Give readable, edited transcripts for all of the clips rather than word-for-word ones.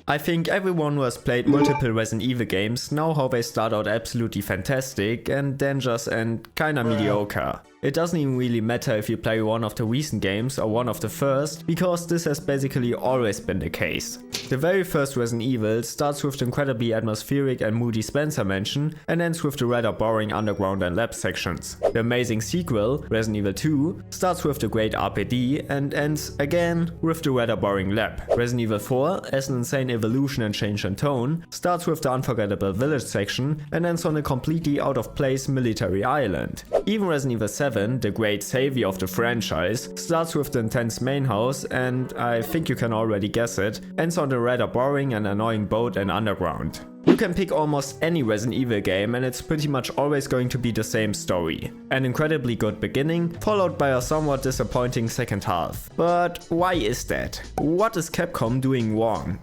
I think everyone who has played multiple Resident Evil games know how they start out absolutely fantastic and then just end kinda mediocre. It doesn't even really matter if you play one of the recent games or one of the first, because this has basically always been the case. The very first Resident Evil starts with the incredibly atmospheric and moody Spencer mansion and ends with the rather boring underground and lab sections. The amazing sequel, Resident Evil 2, starts with the great RPD and ends again with the rather boring lab. Resident Evil 4, as an insane evolution and change in tone, starts with the unforgettable village section and ends on a completely out of place military island. Even Resident Evil 7, the great savior of the franchise, starts with the intense main house and, I think you can already guess it, ends on the rather boring and annoying boat and underground. You can pick almost any Resident Evil game and it's pretty much always going to be the same story. An incredibly good beginning, followed by a somewhat disappointing second half. But why is that? What is Capcom doing wrong?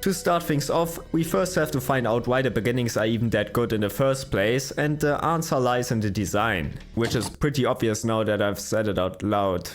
To start things off, we first have to find out why the beginnings are even that good in the first place, and the answer lies in the design. Which is pretty obvious now that I've said it out loud.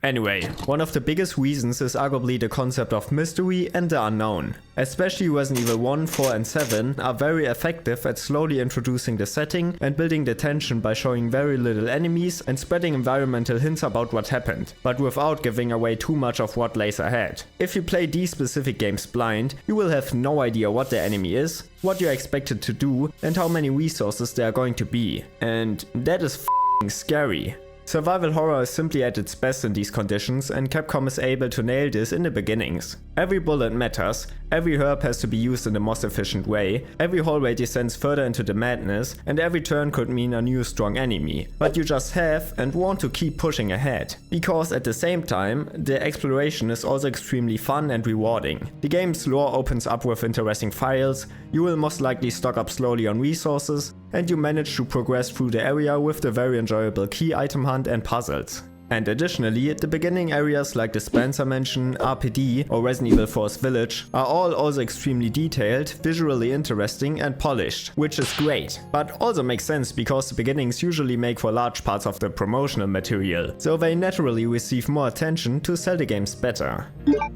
Anyway, one of the biggest reasons is arguably the concept of mystery and the unknown. Especially Resident Evil 1, 4 and 7 are very effective at slowly introducing the setting and building the tension by showing very little enemies and spreading environmental hints about what happened, but without giving away too much of what lays ahead. If you play these specific games blind, you will have no idea what the enemy is, what you're expected to do, and how many resources there are going to be. And that is f***ing scary. Survival horror is simply at its best in these conditions, and Capcom is able to nail this in the beginnings. Every bullet matters, every herb has to be used in the most efficient way, every hallway descends further into the madness, and every turn could mean a new strong enemy. But you just have and want to keep pushing ahead. Because at the same time, the exploration is also extremely fun and rewarding. The game's lore opens up with interesting files, you will most likely stock up slowly on resources, and you manage to progress through the area with the very enjoyable key item hunt and puzzles. And additionally, the beginning areas like the Spencer Mansion, RPD or Resident Evil 4's Village are all also extremely detailed, visually interesting and polished, which is great. But also makes sense because the beginnings usually make for large parts of the promotional material, so they naturally receive more attention to sell the games better.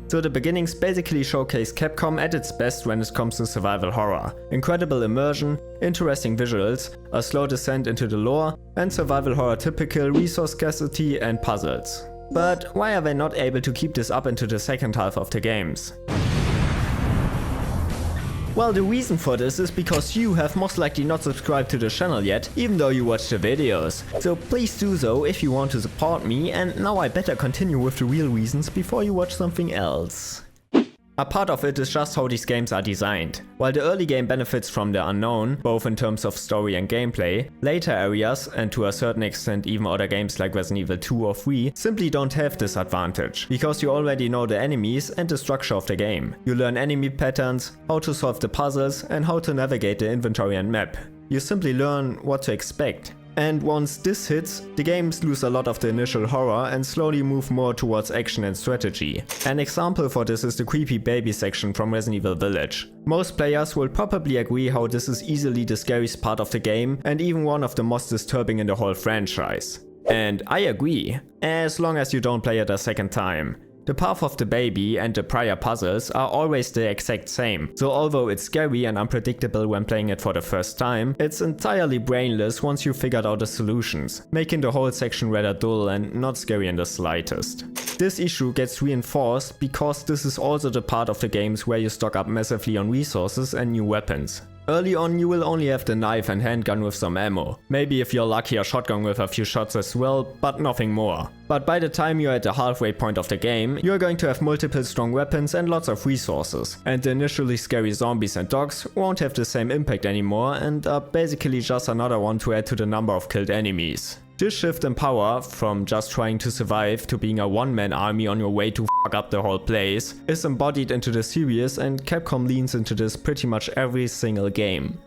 So the beginnings basically showcase Capcom at its best when it comes to survival horror. Incredible immersion, interesting visuals, a slow descent into the lore, and survival horror typical resource scarcity and puzzles. But why are they not able to keep this up into the second half of the games? Well, the reason for this is because you have most likely not subscribed to the channel yet, even though you watch the videos. So please do so if you want to support me, and now I better continue with the real reasons before you watch something else. A part of it is just how these games are designed. While the early game benefits from the unknown, both in terms of story and gameplay, later areas, and to a certain extent even other games like Resident Evil 2 or 3, simply don't have this advantage, because you already know the enemies and the structure of the game. You learn enemy patterns, how to solve the puzzles, and how to navigate the inventory and map. You simply learn what to expect. And once this hits, the games lose a lot of the initial horror and slowly move more towards action and strategy. An example for this is the creepy baby section from Resident Evil Village. Most players will probably agree how this is easily the scariest part of the game and even one of the most disturbing in the whole franchise. And I agree, as long as you don't play it a second time. The path of the baby and the prior puzzles are always the exact same, so although it's scary and unpredictable when playing it for the first time, it's entirely brainless once you've figured out the solutions, making the whole section rather dull and not scary in the slightest. This issue gets reinforced because this is also the part of the games where you stock up massively on resources and new weapons. Early on you will only have the knife and handgun with some ammo, maybe if you're lucky a shotgun with a few shots as well, but nothing more. But by the time you're at the halfway point of the game, you're going to have multiple strong weapons and lots of resources, and the initially scary zombies and dogs won't have the same impact anymore and are basically just another one to add to the number of killed enemies. This shift in power, from just trying to survive to being a one-man army on your way to fuck up the whole place, is embodied into the series, and Capcom leans into this pretty much every single game.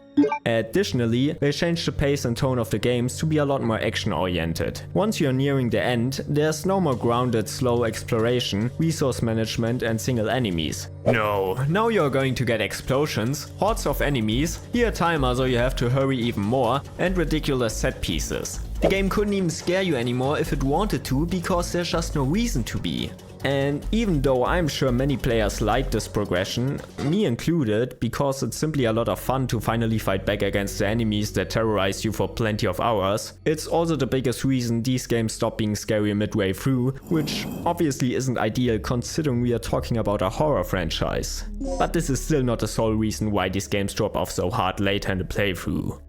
Additionally, they changed the pace and tone of the games to be a lot more action oriented. Once you're nearing the end, there's no more grounded, slow exploration, resource management and single enemies. No, now you're going to get explosions, hordes of enemies, here a timer so you have to hurry even more, and ridiculous set pieces. The game couldn't even scare you anymore if it wanted to, because there's just no reason to be. And even though I'm sure many players like this progression, me included, because it's simply a lot of fun to finally fight back against the enemies that terrorize you for plenty of hours, it's also the biggest reason these games stop being scary midway through, which obviously isn't ideal considering we are talking about a horror franchise. But this is still not the sole reason why these games drop off so hard later in the playthrough.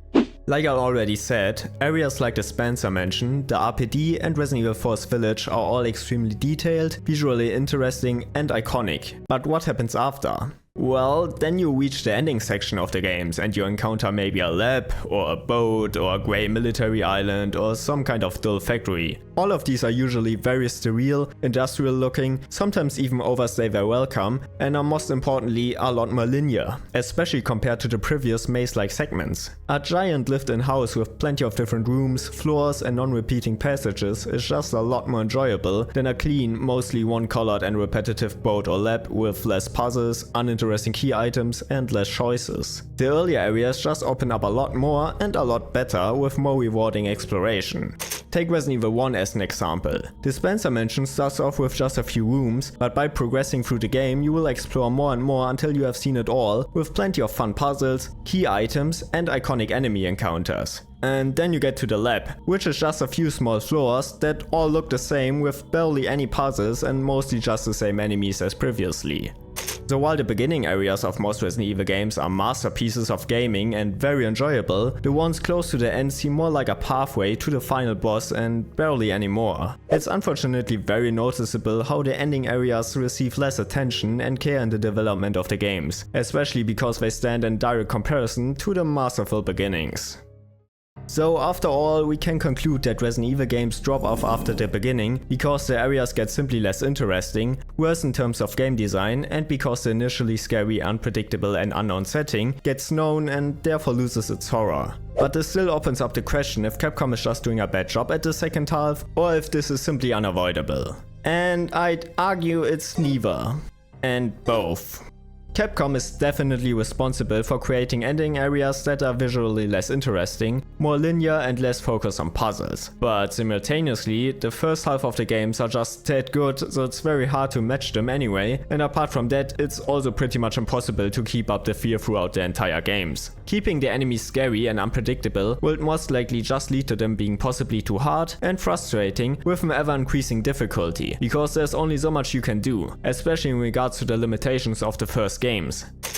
Like I already said, areas like the Spencer Mansion, the RPD and Resident Evil 4's Village are all extremely detailed, visually interesting and iconic. But what happens after? Well, then you reach the ending section of the games and you encounter maybe a lab, or a boat, or a grey military island, or some kind of dull factory. All of these are usually very sterile, industrial looking, sometimes even overstay their welcome, and are most importantly a lot more linear, especially compared to the previous maze-like segments. A giant lived-in house with plenty of different rooms, floors and non-repeating passages is just a lot more enjoyable than a clean, mostly one-colored and repetitive boat or lab with less puzzles, uninteresting key items and less choices. The earlier areas just open up a lot more and a lot better with more rewarding exploration. Take Resident Evil 1 as an example. The Spencer Mansion starts off with just a few rooms, but by progressing through the game you will explore more and more until you have seen it all, with plenty of fun puzzles, key items and iconic enemy encounters. And then you get to the lab, which is just a few small floors that all look the same with barely any puzzles and mostly just the same enemies as previously. So while the beginning areas of most Resident Evil games are masterpieces of gaming and very enjoyable, the ones close to the end seem more like a pathway to the final boss and barely any more. It's unfortunately very noticeable how the ending areas receive less attention and care in the development of the games, especially because they stand in direct comparison to the masterful beginnings. So after all, we can conclude that Resident Evil games drop off after the beginning because the areas get simply less interesting, worse in terms of game design, and because the initially scary, unpredictable and unknown setting gets known and therefore loses its horror. But this still opens up the question if Capcom is just doing a bad job at the second half, or if this is simply unavoidable. And I'd argue it's neither. And both. Capcom is definitely responsible for creating ending areas that are visually less interesting, more linear and less focused on puzzles. But simultaneously, the first half of the games are just that good, so it's very hard to match them anyway, and apart from that, it's also pretty much impossible to keep up the fear throughout the entire games. Keeping the enemies scary and unpredictable will most likely just lead to them being possibly too hard and frustrating with an ever increasing difficulty, because there's only so much you can do, especially in regards to the limitations of the first games.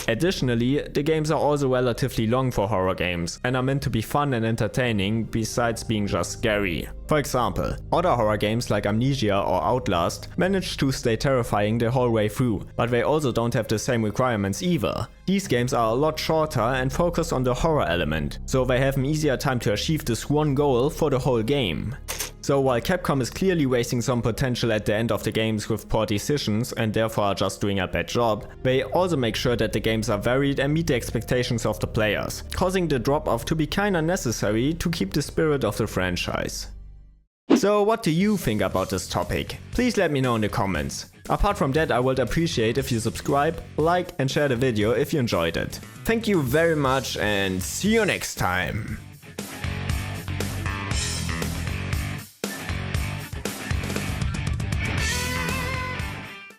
Additionally, the games are also relatively long for horror games and are meant to be fun and entertaining besides being just scary. For example, other horror games like Amnesia or Outlast manage to stay terrifying the whole way through, but they also don't have the same requirements either. These games are a lot shorter and focus on the horror element, so they have an easier time to achieve this one goal for the whole game. So while Capcom is clearly wasting some potential at the end of the games with poor decisions and therefore are just doing a bad job, they also make sure that the games are varied and meet the expectations of the players, causing the drop-off to be kinda necessary to keep the spirit of the franchise. So what do you think about this topic? Please let me know in the comments. Apart from that, I would appreciate if you subscribe, like and share the video if you enjoyed it. Thank you very much and see you next time.